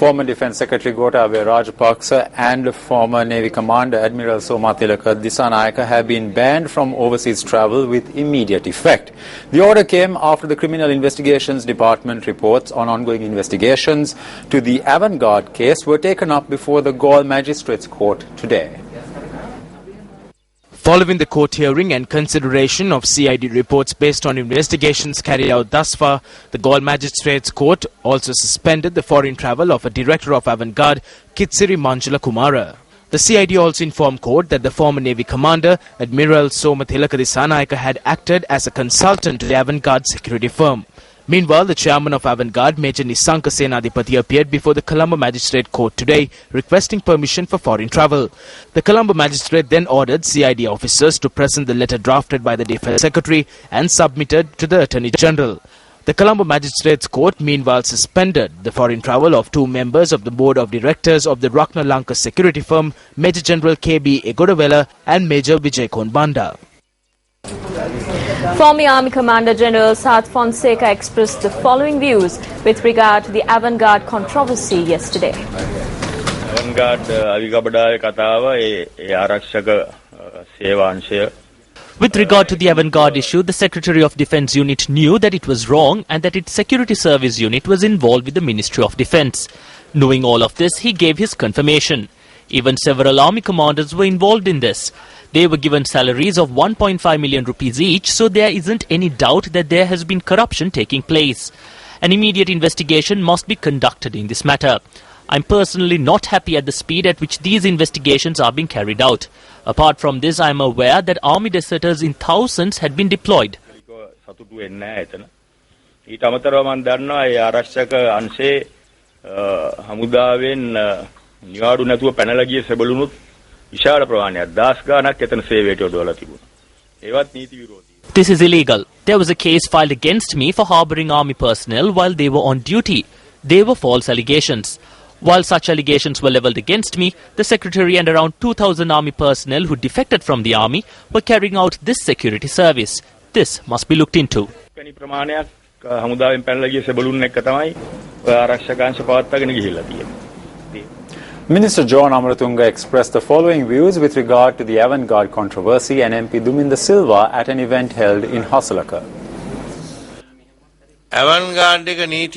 Former Defence Secretary Gotabaya Rajapaksa and former Navy Commander Admiral Somathilaka Dissanayaka have been banned from overseas travel with immediate effect. The order came after the Criminal Investigations Department reports on ongoing investigations to the Avant Garde case were taken up before the Galle Magistrates Court today. Following the court hearing and consideration of CID reports based on investigations carried out thus far, the Galle Magistrates Court also suspended the foreign travel of a director of Avant Garde, Kitsiri Manjula Kumara. The CID also informed court that the former Navy commander, Admiral Somathilaka Dissanayaka, had acted as a consultant to the Avant Garde security firm. Meanwhile, the chairman of Avant Garde, Major Nisanka Senadipati, appeared before the Colombo Magistrate Court today, requesting permission for foreign travel. The Colombo Magistrate then ordered CID officers to present the letter drafted by the Defence Secretary and submitted to the Attorney General. The Colombo Magistrates Court meanwhile suspended the foreign travel of two members of the Board of Directors of the Rockna Lanka security firm, Major General K.B. Egodavela and Major Vijay Konbanda. Former Army Commander General Sat Fonseca expressed the following views with regard to the Avant Garde controversy yesterday. Avant Garde avigabadaye katawa e arakshaka sevaanshaya. With regard to the Avant Garde issue, the Secretary of Defence unit knew that it was wrong and that its security service unit was involved with the Ministry of Defence. Knowing all of this, he gave his confirmation. Even several army commanders were involved in this. They were given salaries of 1.5 million rupees each, so there isn't any doubt that there has been corruption taking place. An immediate investigation must be conducted in this matter. I'm personally not happy at the speed at which these investigations are being carried out. Apart from this, I am aware that army deserters in thousands had been deployed. This is illegal. There was a case filed against me for harbouring army personnel while they were on duty. They were false allegations. While such allegations were levelled against me, the Secretary and around 2,000 army personnel who defected from the army were carrying out this security service. This must be looked into. Minister John Amaratunga expressed the following views with regard to the Avant Garde controversy and MP Duminda Silva at an event held in Hasalaka. It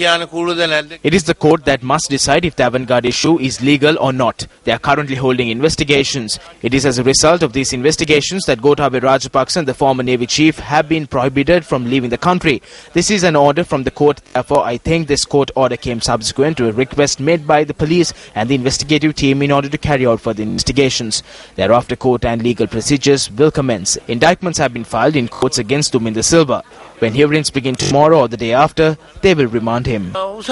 is the court that must decide if the Avant Garde issue is legal or not. They are currently holding investigations. It is as a result of these investigations that Gotabaya Rajapaksa and the former Navy chief have been prohibited from leaving the country. This is an order from the court. Therefore, I think this court order came subsequent to a request made by the police and the investigative team in order to carry out further investigations. Thereafter, court and legal procedures will commence. Indictments have been filed in courts against Duminda Silva. When hearings begin tomorrow or the day after, they will remand him. The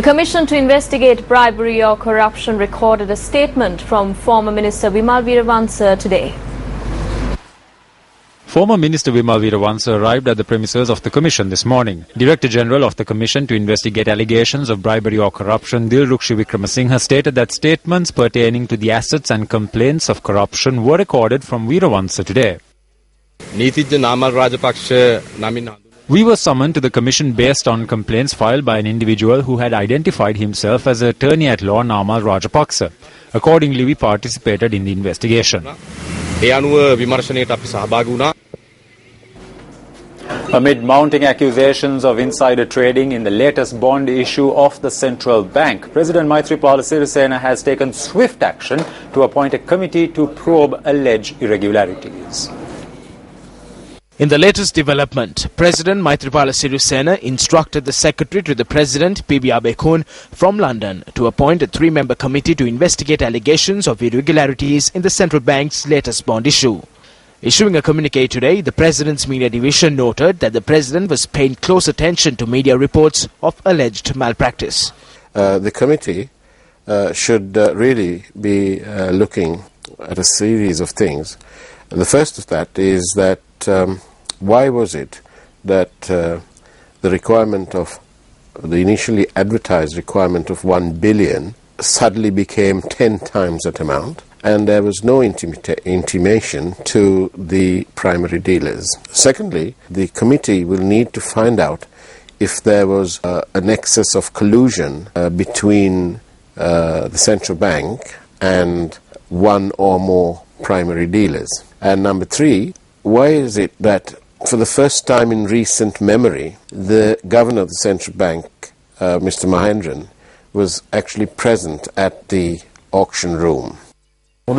Commission to Investigate Bribery or Corruption recorded a statement from former Minister Vimal Veerawansa today. Former Minister Vimal Veerawansa arrived at the premises of the Commission this morning. Director General of the Commission to Investigate Allegations of Bribery or Corruption, Dilrukshi Wickramasinghe, stated that statements pertaining to the assets and complaints of corruption were recorded from Veerawansa today. We were summoned to the Commission based on complaints filed by an individual who had identified himself as Attorney at Law Namal Rajapaksa. Accordingly, we participated in the investigation. Amid mounting accusations of insider trading in the latest bond issue of the central bank, President Maithripala Sirisena has taken swift action to appoint a committee to probe alleged irregularities. In the latest development, President Maithripala Sirisena instructed the Secretary to the President, P.B. Abekun, from London to appoint a three-member committee to investigate allegations of irregularities in the central bank's latest bond issue. Issuing a communique today, the President's media division noted that the President was paying close attention to media reports of alleged malpractice. The committee should really be looking at a series of things. The first of that is that why was it that the requirement of the initially advertised requirement of 1 billion suddenly became 10 times that amount, and there was no intimation to the primary dealers. Secondly, the committee will need to find out if there was a nexus of collusion between the central bank and one or more primary dealers. And number three, why is it that for the first time in recent memory, the governor of the central bank, Mr. Mahendran, was actually present at the auction room? The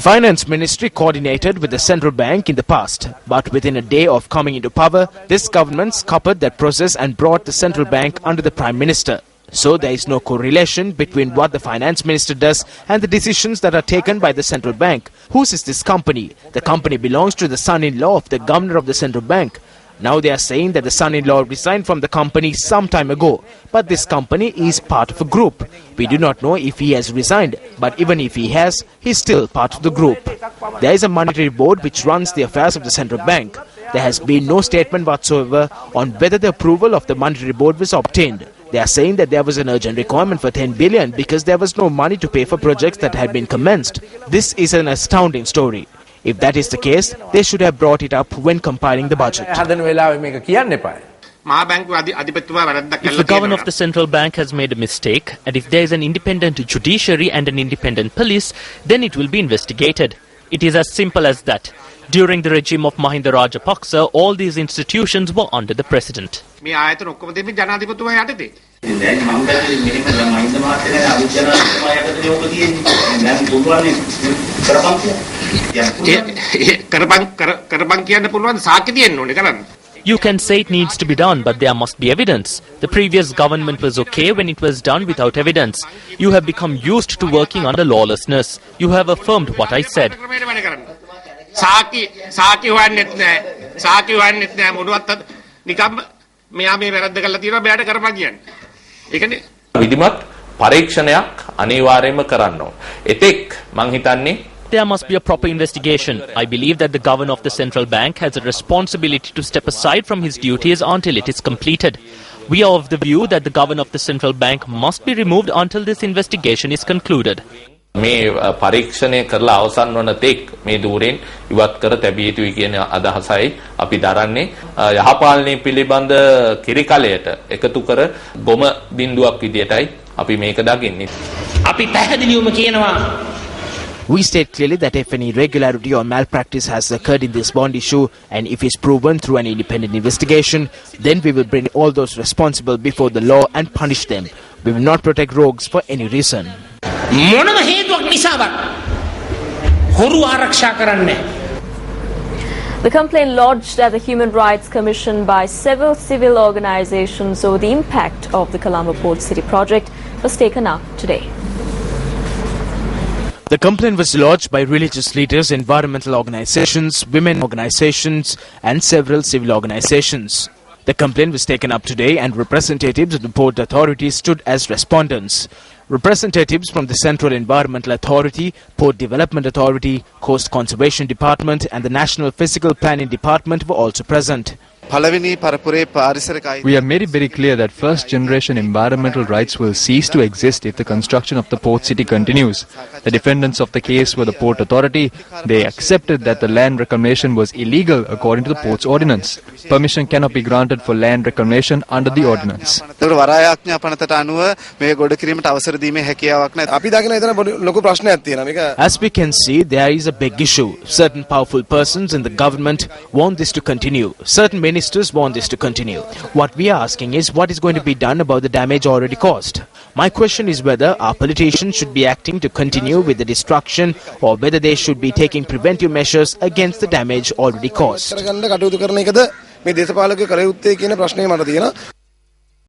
Finance Ministry coordinated with the central bank in the past, but within a day of coming into power, this government scuppered that process and brought the central bank under the Prime Minister. So there is no correlation between what the Finance Minister does and the decisions that are taken by the central bank. Whose is this company? The company belongs to the son-in-law of the governor of the central bank. Now they are saying that the son-in-law resigned from the company some time ago. But this company is part of a group. We do not know if he has resigned, but even if he has, he is still part of the group. There is a monetary board which runs the affairs of the central bank. There has been no statement whatsoever on whether the approval of the monetary board was obtained. They are saying that there was an urgent requirement for 10 billion because there was no money to pay for projects that had been commenced. This is an astounding story. If that is the case, they should have brought it up when compiling the budget. If the governor of the central bank has made a mistake, and if there is an independent judiciary and an independent police, then it will be investigated. It is as simple as that. During the regime of Mahinda Rajapaksa, all these institutions were under the president. You can say it needs to be done, but there must be evidence. The previous government was okay when it was done without evidence. You have become used to working under lawlessness. You have affirmed what I said. There must be a proper investigation. I believe that the governor of the central bank has a responsibility to step aside from his duties until it is completed. We are of the view that the governor of the central bank must be removed until this investigation is concluded. මේ පරීක්ෂණය කරලා අවසන් වන තෙක් මේ දූරෙන් ඉවත් කර තැබිය යුතුයි කියන අදහසයි අපි දරන්නේ යහපාලනය පිළිබඳ කිරිකලයට එකතු කර බොම බිඳුවක් විදියටයි අපි මේක දකින්නේ. අපි පැහැදිලිවම කියනවා. We state clearly that if any irregularity or malpractice has occurred in this bond issue and if it's proven through an independent investigation, then we will bring all those responsible before the law and punish them. We will not protect rogues for any reason. The complaint lodged at the Human Rights Commission by several civil organizations over the impact of the Colombo Port City project was taken up today. The complaint was lodged by religious leaders, environmental organizations, women organizations and several civil organizations. The complaint was taken up today and representatives of the Port Authority stood as respondents. Representatives from the Central Environmental Authority, Port Development Authority, Coast Conservation Department and the National Physical Planning Department were also present. We have made it very clear that first-generation environmental rights will cease to exist if the construction of the port city continues. The defendants of the case were the Port Authority. They accepted that the land reclamation was illegal according to the port's ordinance. Permission cannot be granted for land reclamation under the ordinance. As we can see, there is a big issue. Certain powerful persons in the government want this to continue. Certain ministers want this to continue. What we are asking is what is going to be done about the damage already caused. My question is whether our politicians should be acting to continue with the destruction or whether they should be taking preventive measures against the damage already caused.